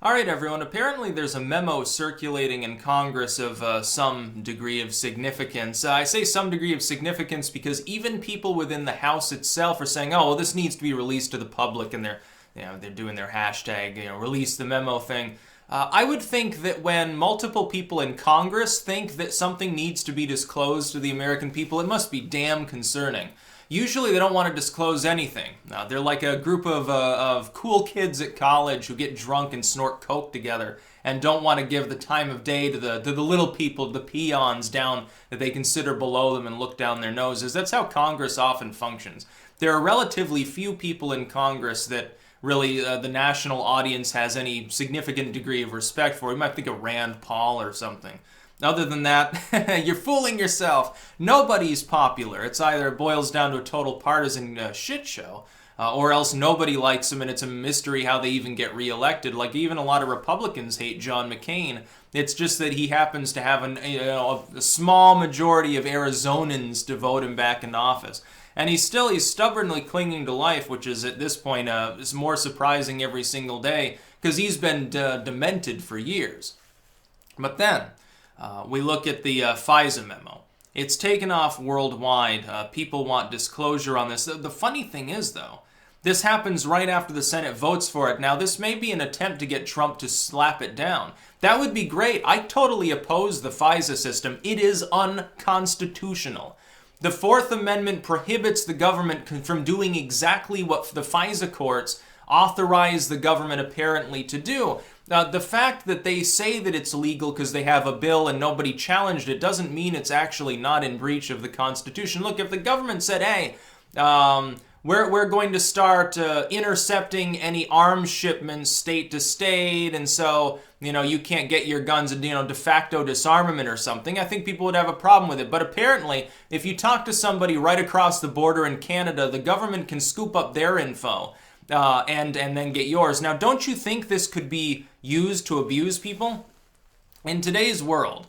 All right, everyone. Apparently, there's a memo circulating in Congress of some degree of significance. I say some degree of significance because even people within the House itself are saying, "Oh, well, this needs to be released to the public," and they're doing their hashtag, release the memo thing. I would think that when multiple people in Congress think that something needs to be disclosed to the American people, it must be damn concerning. Usually they don't want to disclose anything. They're like a group of cool kids at college who get drunk and snort coke together and don't want to give the time of day to the little people, the peons down that they consider below them and look down their noses. That's how Congress often functions. There are relatively few people in Congress that really the national audience has any significant degree of respect for. You might think of Rand Paul or something. Other than that, you're fooling yourself. Nobody's popular. It boils down to a total partisan shit show, or else nobody likes him, and it's a mystery how they even get reelected. Like, even a lot of Republicans hate John McCain. It's just that he happens to have a small majority of Arizonans to vote him back into office. And he's stubbornly clinging to life, which is at this point is more surprising every single day, because he's been demented for years. But then we look at the FISA memo. It's taken off worldwide. People want disclosure on this. The funny thing is, though, this happens right after the Senate votes for it. Now, this may be an attempt to get Trump to slap it down. That would be great. I totally oppose the FISA system. It is unconstitutional. The Fourth Amendment prohibits the government from doing exactly what the FISA courts authorize the government apparently to do. The fact that they say that it's legal because they have a bill and nobody challenged it doesn't mean it's actually not in breach of the Constitution. Look, if the government said, hey, we're going to start intercepting any arms shipments state to state, and so, you can't get your guns and, de facto disarmament or something, I think people would have a problem with it. But apparently, if you talk to somebody right across the border in Canada, the government can scoop up their info and then get yours. Now, don't you think this could be used to abuse people? In today's world,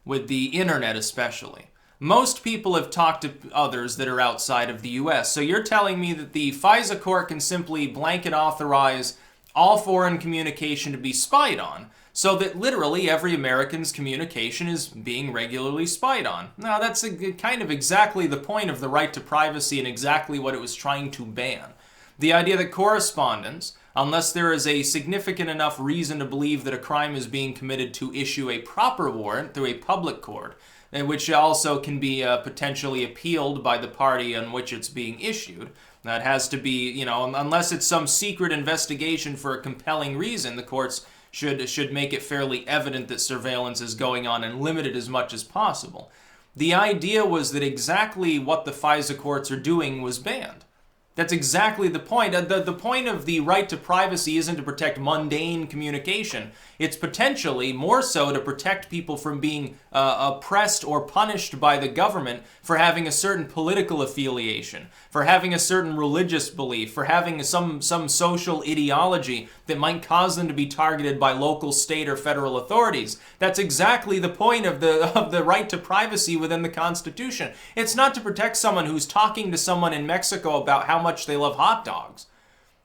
with the internet especially, most people have talked to others that are outside of the U.S. So you're telling me that the FISA court can simply blanket authorize all foreign communication to be spied on, so that literally every American's communication is being regularly spied on. Now, that's kind of exactly the point of the right to privacy and exactly what it was trying to ban. The idea that correspondence, unless there is a significant enough reason to believe that a crime is being committed to issue a proper warrant through a public court, which also can be potentially appealed by the party on which it's being issued. That has to be, unless it's some secret investigation for a compelling reason, the courts should make it fairly evident that surveillance is going on and limit it as much as possible. The idea was that exactly what the FISA courts are doing was banned. That's exactly the point. The point of the right to privacy isn't to protect mundane communication. It's potentially more so to protect people from being oppressed or punished by the government for having a certain political affiliation, for having a certain religious belief, for having some social ideology that might cause them to be targeted by local, state, or federal authorities. That's exactly the point of the right to privacy within the Constitution. It's not to protect someone who's talking to someone in Mexico about how much they love hot dogs.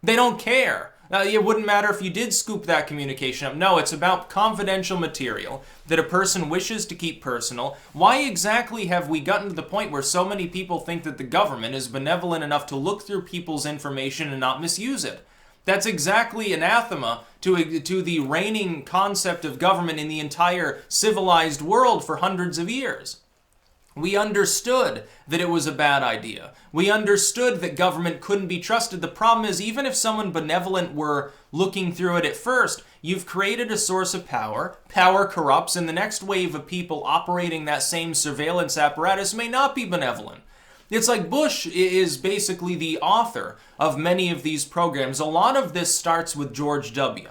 They don't care. It wouldn't matter if you did scoop that communication up. No, it's about confidential material that a person wishes to keep personal. Why exactly have we gotten to the point where so many people think that the government is benevolent enough to look through people's information and not misuse it? That's exactly anathema to the reigning concept of government in the entire civilized world for hundreds of years. We understood that it was a bad idea. We understood that government couldn't be trusted. The problem is, even if someone benevolent were looking through it at first, you've created a source of power. Power corrupts, and the next wave of people operating that same surveillance apparatus may not be benevolent. It's like Bush is basically the author of many of these programs. A lot of this starts with George W.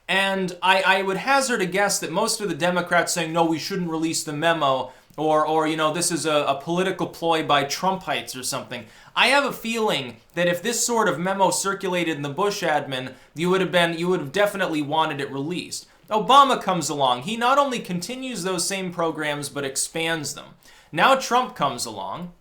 And I would hazard a guess that most of the Democrats saying, no, we shouldn't release the memo, or this is a political ploy by Trumpites or something. I have a feeling that if this sort of memo circulated in the Bush admin, you would have definitely wanted it released. Obama comes along. He not only continues those same programs, but expands them. Now Trump comes along.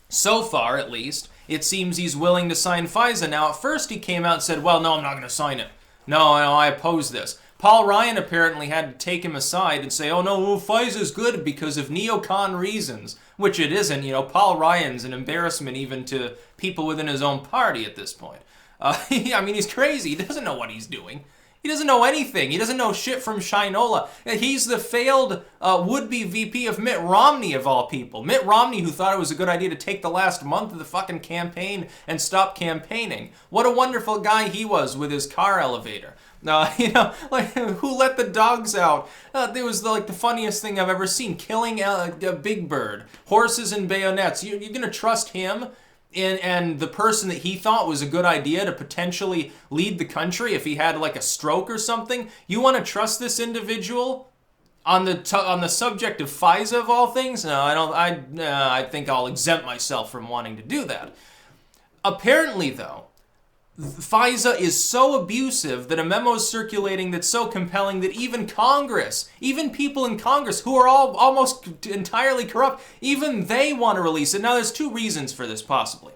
So far, at least, it seems he's willing to sign FISA. Now, at first he came out and said, well, no, I'm not going to sign it. No, I oppose this. Paul Ryan apparently had to take him aside and say, oh no, FISA's good because of neocon reasons, which it isn't. Paul Ryan's an embarrassment even to people within his own party at this point. I mean, he's crazy. He doesn't know what he's doing. He doesn't know anything. He doesn't know shit from Shinola. He's the failed would-be VP of Mitt Romney, of all people. Mitt Romney, who thought it was a good idea to take the last month of the fucking campaign and stop campaigning. What a wonderful guy he was with his car elevator. Who let the dogs out? It was the funniest thing I've ever seen. Killing a big bird. Horses and bayonets. You're going to trust him? And the person that he thought was a good idea to potentially lead the country if he had a stroke or something, you want to trust this individual on the subject of FISA of all things? No, I don't. I think I'll exempt myself from wanting to do that. Apparently, though, FISA is so abusive that a memo is circulating that's so compelling that even Congress, even people in Congress who are all almost entirely corrupt, even they want to release it. Now, there's two reasons for this, possibly.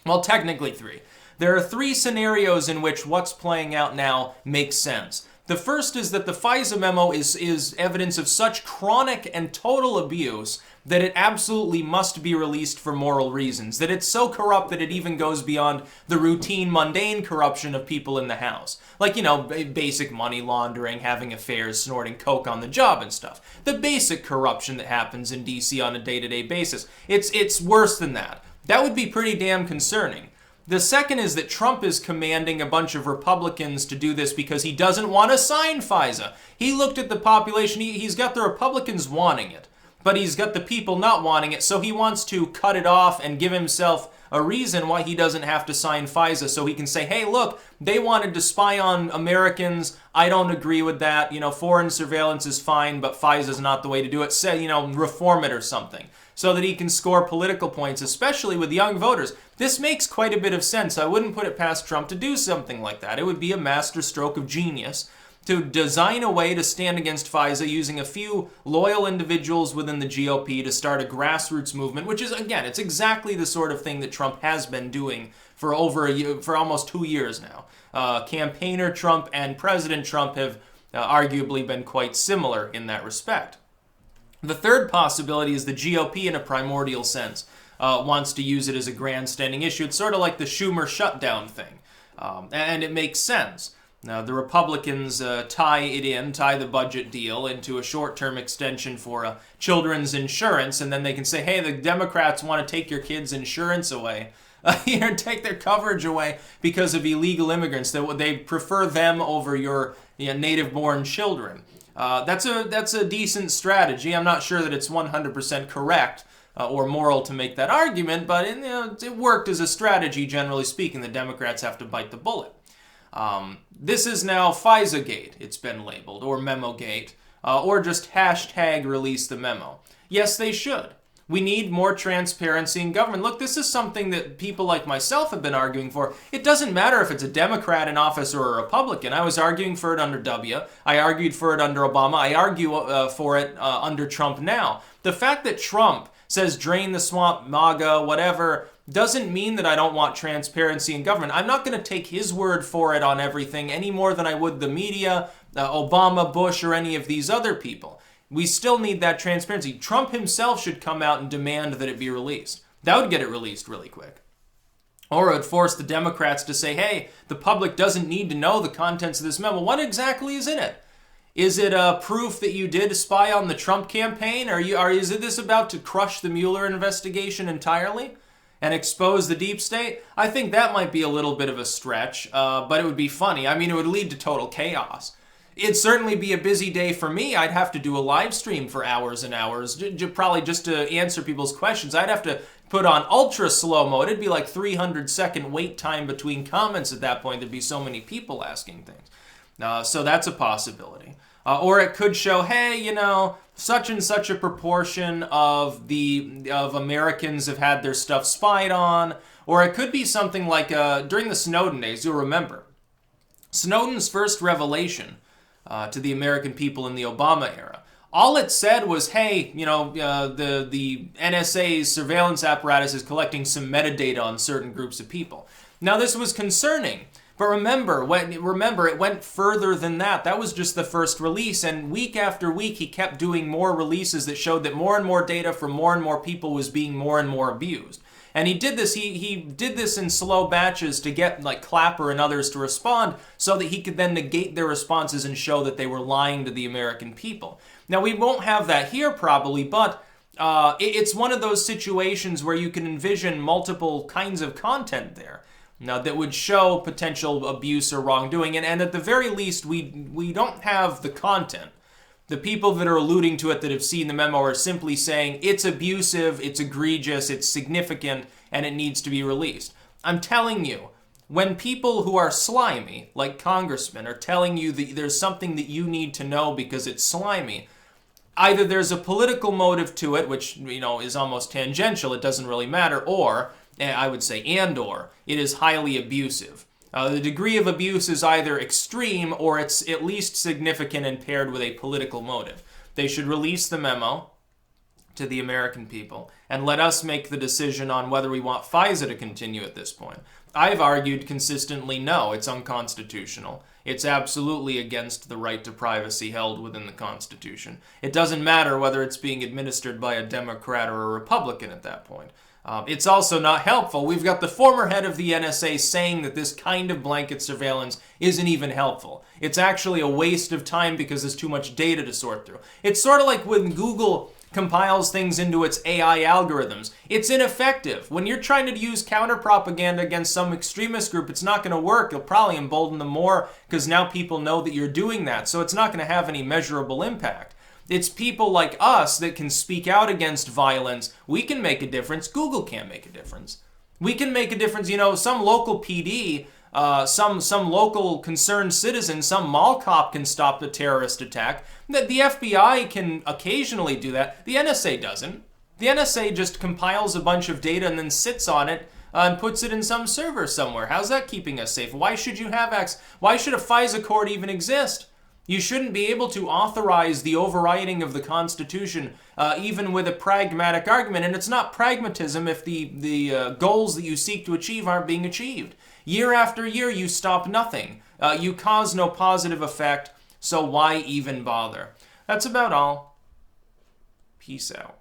Well, technically three. There are three scenarios in which what's playing out now makes sense. The first is that the FISA memo is evidence of such chronic and total abuse that it absolutely must be released for moral reasons, that it's so corrupt that it even goes beyond the routine, mundane corruption of people in the House. Basic money laundering, having affairs, snorting coke on the job and stuff. The basic corruption that happens in D.C. on a day-to-day basis. It's worse than that. That would be pretty damn concerning. The second is that Trump is commanding a bunch of Republicans to do this because he doesn't want to sign FISA. He looked at the population, he's got the Republicans wanting it, but he's got the people not wanting it, so he wants to cut it off and give himself a reason why he doesn't have to sign FISA, so he can say, hey, look, they wanted to spy on Americans, I don't agree with that, foreign surveillance is fine, but FISA's not the way to do it, say, reform it or something, so that he can score political points, especially with young voters. This makes quite a bit of sense. I wouldn't put it past Trump to do something like that. It would be a masterstroke of genius to design a way to stand against FISA using a few loyal individuals within the GOP to start a grassroots movement, which is, again, it's exactly the sort of thing that Trump has been doing for over a year, for almost 2 years now. Campaigner Trump and President Trump have arguably been quite similar in that respect. The third possibility is the GOP, in a primordial sense, wants to use it as a grandstanding issue. It's sort of like the Schumer shutdown thing, and it makes sense. Now, the Republicans tie the budget deal into a short-term extension for children's insurance, and then they can say, hey, the Democrats want to take your kids' insurance away, take their coverage away because of illegal immigrants. They prefer them over your native-born children. That's a decent strategy. I'm not sure that it's 100% correct or moral to make that argument, but it worked as a strategy, generally speaking. The Democrats have to bite the bullet. This is now FISA-gate, it's been labeled, or Memo-gate, or just hashtag release the memo. Yes, they should. We need more transparency in government. Look, this is something that people like myself have been arguing for. It doesn't matter if it's a Democrat in office or a Republican. I was arguing for it under W. I argued for it under Obama. I argue for it under Trump now. The fact that Trump says drain the swamp, MAGA, whatever, doesn't mean that I don't want transparency in government. I'm not going to take his word for it on everything any more than I would the media, Obama, Bush, or any of these other people. We still need that transparency. Trump himself should come out and demand that it be released. That would get it released really quick. Or it would force the Democrats to say, hey, the public doesn't need to know the contents of this memo. What exactly is in it? Is it proof that you did spy on the Trump campaign? Is this about to crush the Mueller investigation entirely and expose the deep state? I think that might be a little bit of a stretch, but it would be funny. I mean, it would lead to total chaos. It'd certainly be a busy day for me. I'd have to do a live stream for hours and hours, probably just to answer people's questions. I'd have to put on ultra slow-mo. It'd be like 300-second wait time between comments at that point. There'd be so many people asking things. So that's a possibility. Or it could show, hey, such and such a proportion of Americans have had their stuff spied on. Or it could be something like during the Snowden days, you'll remember. Snowden's first revelation to the American people in the Obama era. All it said was, hey, the NSA's surveillance apparatus is collecting some metadata on certain groups of people. Now, this was concerning But remember, it went further than that. That was just the first release, and week after week he kept doing more releases that showed that more and more data from more and more people was being more and more abused. And he did this. He did this in slow batches to get like Clapper and others to respond, so that he could then negate their responses and show that they were lying to the American people. Now we won't have that here probably, but it's one of those situations where you can envision multiple kinds of content there. Now, that would show potential abuse or wrongdoing, and at the very least, we don't have the content. The people that are alluding to it that have seen the memo are simply saying it's abusive, it's egregious, it's significant, and it needs to be released. I'm telling you, when people who are slimy, like congressmen, are telling you that there's something that you need to know because it's slimy, either there's a political motive to it, which, is almost tangential, it doesn't really matter, or I would say, or it is highly abusive. The degree of abuse is either extreme or it's at least significant and paired with a political motive. They should release the memo to the American people and let us make the decision on whether we want FISA to continue at this point. I've argued consistently, no, it's unconstitutional. It's absolutely against the right to privacy held within the Constitution. It doesn't matter whether it's being administered by a Democrat or a Republican at that point. It's also not helpful. We've got the former head of the NSA saying that this kind of blanket surveillance isn't even helpful. It's actually a waste of time because there's too much data to sort through. It's sort of like when Google compiles things into its AI algorithms. It's ineffective. When you're trying to use counter-propaganda against some extremist group, it's not going to work. You'll probably embolden them more because now people know that you're doing that, so it's not going to have any measurable impact. It's people like us that can speak out against violence. We can make a difference. Google can't make a difference. We can make a difference. Some local PD, some local concerned citizen, some mall cop can stop the terrorist attack. The FBI can occasionally do that. The NSA doesn't. The NSA just compiles a bunch of data and then sits on it and puts it in some server somewhere. How's that keeping us safe? Why should you have access? Why should a FISA court even exist? You shouldn't be able to authorize the overriding of the Constitution, even with a pragmatic argument. And it's not pragmatism if the goals that you seek to achieve aren't being achieved. Year after year, you stop nothing. You cause no positive effect, so why even bother? That's about all. Peace out.